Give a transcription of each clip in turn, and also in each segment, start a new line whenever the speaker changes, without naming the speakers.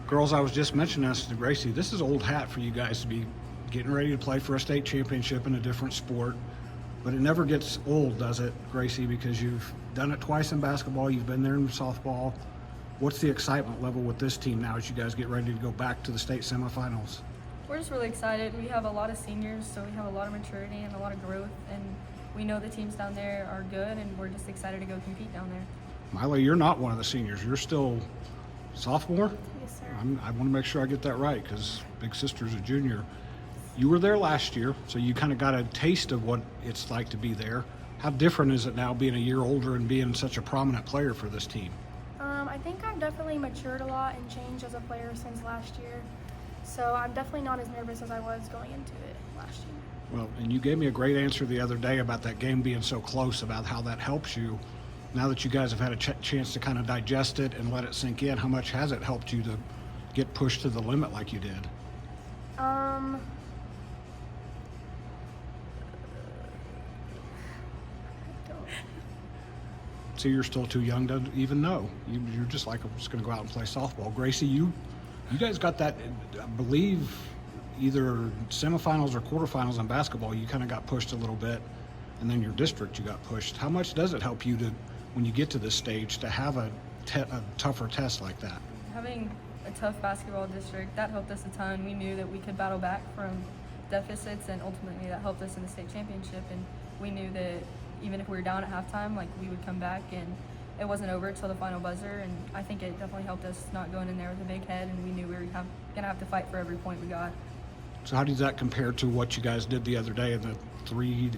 Girls, I was just mentioning this to Gracie. This is old hat for you guys to be getting ready to play for a state championship in a different sport. But it never gets old, does it, Gracie? Because you've done it twice in basketball. You've been there in softball. What's the excitement level with this team now as you guys get ready to go back to the state semifinals?
We're just really excited. We have a lot of seniors, so we have a lot of maturity and a lot of growth. And we know the teams down there are good, and we're just excited to go compete down there.
Miley, you're not one of the seniors. You're still sophomore?
Yes, sir.
I want to make sure I get that right because big sister's a junior. You were there last year, so you kind of got a taste of what it's like to be there. How different is it now being a year older and being such a prominent player for this team?
I think I've definitely matured a lot and changed as a player since last year. So I'm definitely not as nervous as I was going into it last year.
Well, and you gave me a great answer the other day about that game being so close, about how that helps you. Now that you guys have had a chance to kind of digest it and let it sink in, how much has it helped you to get pushed to the limit like you did? See, you're still too young to even know. You're just like, I'm just going to go out and play softball. Gracie, you guys got that, I believe, either semifinals or quarterfinals in basketball. You kind of got pushed a little bit, and then your district you got pushed. How much does it help you to, when you get to this stage, to have a tougher test like that?
Having a tough basketball district, that helped us a ton. We knew that we could battle back from deficits, and ultimately that helped us in the state championship. And we knew that even if we were down at halftime, like, we would come back, and it wasn't over until the final buzzer. And I think it definitely helped us not going in there with a big head, and we knew we were gonna have to fight for every point we got.
So how does that compare to what you guys did the other day in the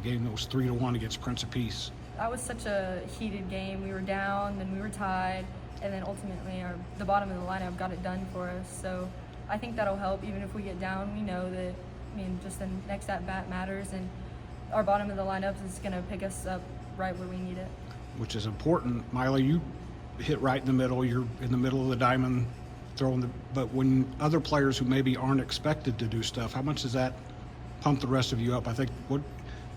game that was 3-1 against Prince of Peace?
That was such a heated game. We were down, then we were tied, and then ultimately the bottom of the lineup got it done for us. So I think that'll help. Even if we get down, we know that, just the next at-bat matters, and our bottom of the lineup is going to pick us up right where we need it.
Which is important. Miley, you hit right in the middle. You're in the middle of the diamond throwing but when other players who maybe aren't expected to do stuff, how much does that pump the rest of you up? I think you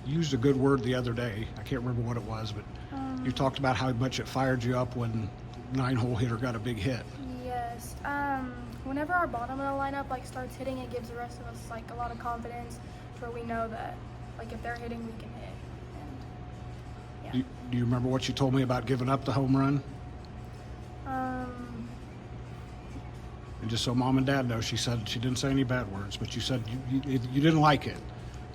used a good word the other day. I can't remember what it was, but you talked about how much it fired you up when 9-hole hitter got a big hit.
Yes. Whenever our bottom of the lineup starts hitting, it gives the rest of us a lot of confidence, where we know that if they're hitting, we can hit. And, yeah.
Do you remember what you told me about giving up the home run? And just so mom and dad know, she said she didn't say any bad words, but you said you didn't like it,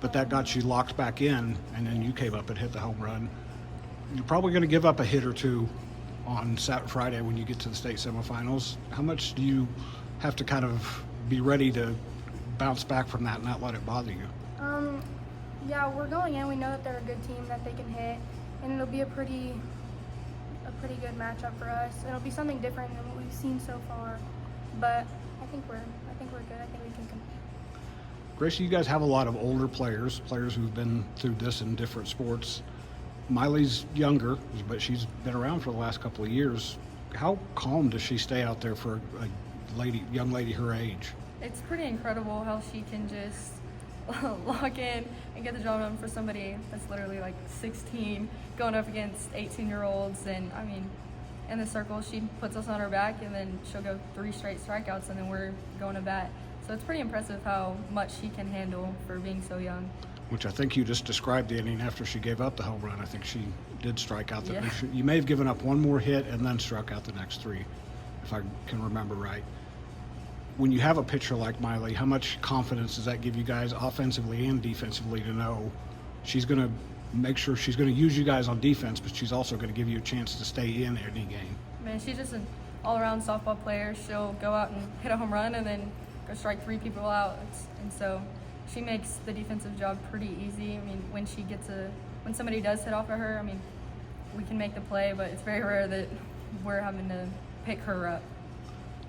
but that got you locked back in, and then you came up and hit the home run. You're probably going to give up a hit or two on Friday when you get to the state semifinals. How much do you have to kind of be ready to bounce back from that and not let it bother you?
Yeah, we're going in. We know that they're a good team that they can hit, and it'll be a pretty good matchup for us. It'll be something different than what we've seen so far, but I think we're good. I think we can compete.
Gracie, you guys have a lot of older players who've been through this in different sports. Miley's younger, but she's been around for the last couple of years. How calm does she stay out there for a young lady her age?
It's pretty incredible how she can just lock in and get the job done for somebody that's literally 16 going up against 18-year-olds. And in the circle, she puts us on her back, and then she'll go 3 straight strikeouts, and then we're going to bat. So it's pretty impressive how much she can handle for being so young.
Which I think you just described the inning after she gave up the home run. I think she did strike out.
Yeah.
You may have given up one more hit and then struck out the next 3, if I can remember right. When you have a pitcher like Miley, how much confidence does that give you guys offensively and defensively to know she's going to make sure she's going to use you guys on defense, but she's also going to give you a chance to stay in any game?
She's just an all-around softball player. She'll go out and hit a home run and then go strike 3 people out. And so she makes the defensive job pretty easy. When somebody does hit off of her, we can make the play, but it's very rare that we're having to pick her up.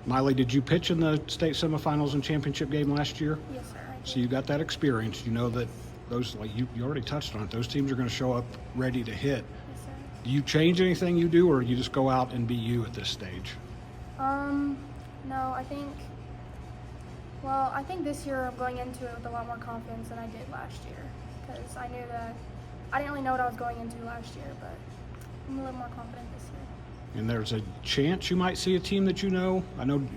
Miley, did you pitch in the state semifinals and championship game last year?
Yes, sir. I did.
So you got that experience. You know that those, you already touched on it, those teams are going to show up ready to hit.
Yes, sir.
Do you change anything you do, or you just go out and be you at this stage?
No, I think this year I'm going into it with a lot more confidence than I did last year, because I knew that I didn't really know what I was going into last year, but I'm a little more confident this year.
and there's a chance you might see a team that you know. I don't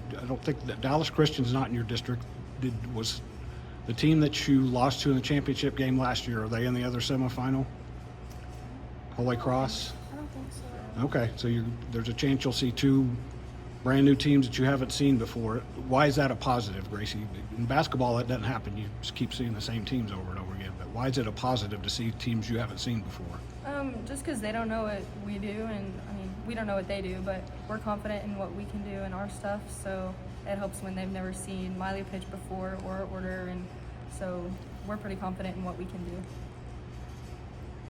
think that Dallas Christian's not in your district. Was the team that you lost to in the championship game last year, are they in the other semifinal? Holy Cross?
I don't think so.
Okay, so there's a chance you'll see two brand new teams that you haven't seen before. Why is that a positive, Gracie? In basketball, that doesn't happen. You just keep seeing the same teams over and over again. But why is it a positive to see teams you haven't seen before?
Just because they don't know what we do, and I mean, we don't know what they do, but we're confident in what we can do and our stuff, so it helps when they've never seen Miley pitch before or order, and so we're pretty confident in what we can do.